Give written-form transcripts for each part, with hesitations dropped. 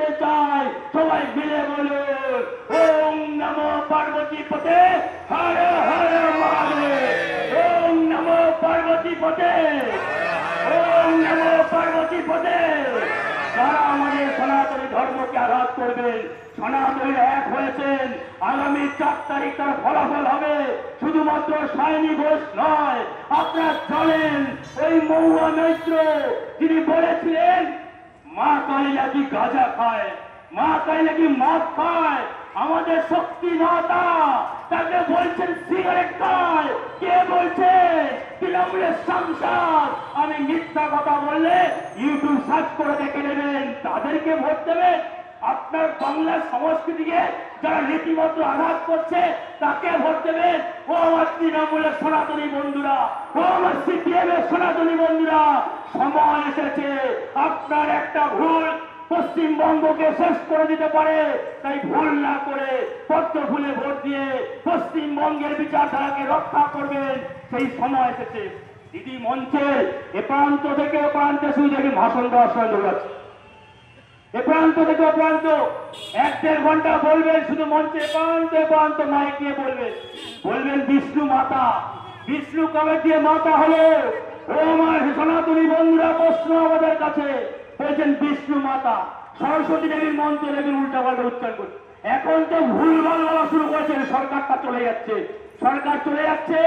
করতে চাই, সবাই মিলে বলুন ওম নমো পার্বতী পতে হর হর মহাদেব। ওম নমো পার্বতী পতে, ওম নমো পার্বতী পতে। যারা আমাদের সনাতনী ধর্মকে আঘাত করবেন, সনাতনীরা এক হয়েছেন, আগামী 4 তারিখ তার ফলাফল হবে। শুধুমাত্র সায়নী ঘোষ নয়, আপনারা জানেন ওই মহুয়া মৈত্র যিনি বলেছিলেন মা কালী নাকি গাঁজা খায়, মা কালী নাকি মদ খায়, আমাদের শক্তি মাতা তাকে বলছেন সিগারেট খায়। কে বলছে? তৃণমূলের সাংসদ। আমি মিথ্যা কথা বললে ইউটিউব সার্চ করে দেখে নেবেন, তাদেরকে ভোট দেবেন। আপনার বাংলার সংস্কৃতিকে যারা রীতিমতো আঘাত করছে তাকে ভোট দেবেন। ও আমার তৃণমূলের সনাতনী বন্ধুরা, ও আমার সিপিএম এর সনাতনী বন্ধুরা, সময় এসেছে। আপনার একটা ভুল পশ্চিমবঙ্গকে শেষ করে দিতে পারে, তাই ভুল না করে পদ্ম ফুলে ভোট দিয়ে পশ্চিমবঙ্গের বিচারধারাকে রক্ষা করবেন, সেই সময় এসেছে। দিদি মঞ্চের এ প্রান্ত থেকে ও প্রান্তে শুধু দেখি ভাষণ দেওয়ার সঙ্গে যাচ্ছে, এ প্রান্ত থেকে ও প্রান্ত 1-1.5 ঘন্টা বলবেন, শুধু মঞ্চে এ প্রান্ত মাইক নিয়ে বলবেন বিষ্ণু মাতা। বিষ্ণু কবে দিয়ে মাতা হলো? ও আমার সনাতনী বন্ধুরা, প্রশ্ন আমাদের কাছে। বলছেন বিষ্ণু মাতা, সরস্বতী দেবীর মন্ত্র দেখুন উল্টা পাল্টা উচ্চারণ করছে। এখন তো ভুলভাল বলা শুরু করেছেন, সরকারটা চলে যাচ্ছে, সরকার চলে যাচ্ছে,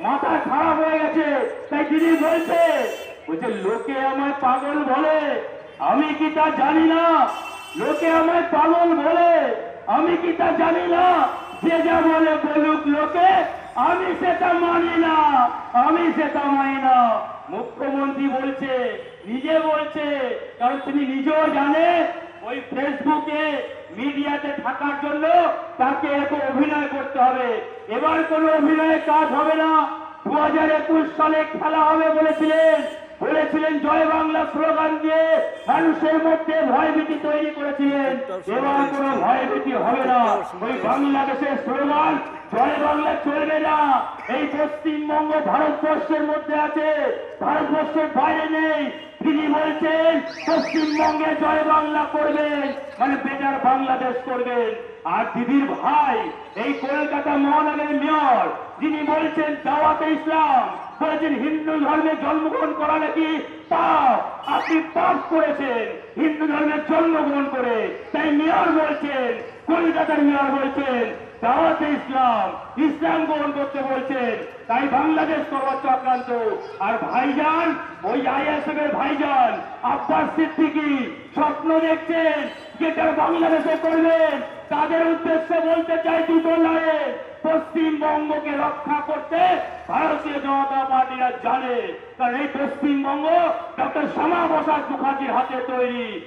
মাথা খারাপ হয়ে গেছে। তাই দিদি বলছে লোকে আমায় পাগল বলে, আমি কি তা জানি না? লোকে আমায় পাগল বলে, আমি কি তা জানি না? যে যা বলে বলুক লোকে, আমি সেটা মানি না, আমি সেটা মানি না। মুখ্যমন্ত্রী বলছে, নিজে বলছে, কারণ তিনি নিজেও জানে ওই ফেসবুকে মিডিয়াতে থাকার জন্য তাকে এরকম অভিনয় করতে হবে। এবার কোনো অভিনয়ের কাজ হবে না। 2021 সালে খেলা হবে বলেছিলেন জয় বাংলা স্লোগান দিয়ে মানুষের মধ্যে ভয়ভীতি তৈরি করেছিলেন। এবার কোনো ভয়ভীতি হবে না। ওই বাংলাদেশের স্লোগান জয় বাংলা চলবে না। এই পশ্চিমবঙ্গ ভারতবর্ষের মধ্যে আছে, ভারতবর্ষের বাইরে নেই। তিনি বলছেন পশ্চিমবঙ্গে জয় বাংলা করবেন, মানে বেটার বাংলাদেশ করবেন। আর দিদির ভাই এই কলকাতা মহানগরের মেয়র, যিনি বলছেন দাওয়াতে ইসলাম, বলেছেন হিন্দু ধর্মে জন্মগ্রহণ করা নাকি পাপ। আপনি পাপ করেছেন হিন্দু ধর্মের জন্মগ্রহণ করে। তাই মেয়র বলছেন, কলকাতার মেয়র বলছেন দাওয়াতে ইসলাম গ্রহণ করতে বলছেন। তাই বাংলাদেশ করবার চক্রান্ত। আর ভাইজান, ওই আইএসএফ এর ভাইজান আব্বাস সিদ্দিকী স্বপ্ন দেখছেন যেটা বাংলাদেশে করবেন। তাদের উদ্দেশ্যে বলতে চাই দুটো লাইন, পশ্চিমবঙ্গকে রক্ষা করতে ভারতীয় জনতা পার্টিরা জানে, কারণ এই পশ্চিমবঙ্গ ডক্টর শ্যামা প্রসাদ মুখার্জির হাতে তৈরি।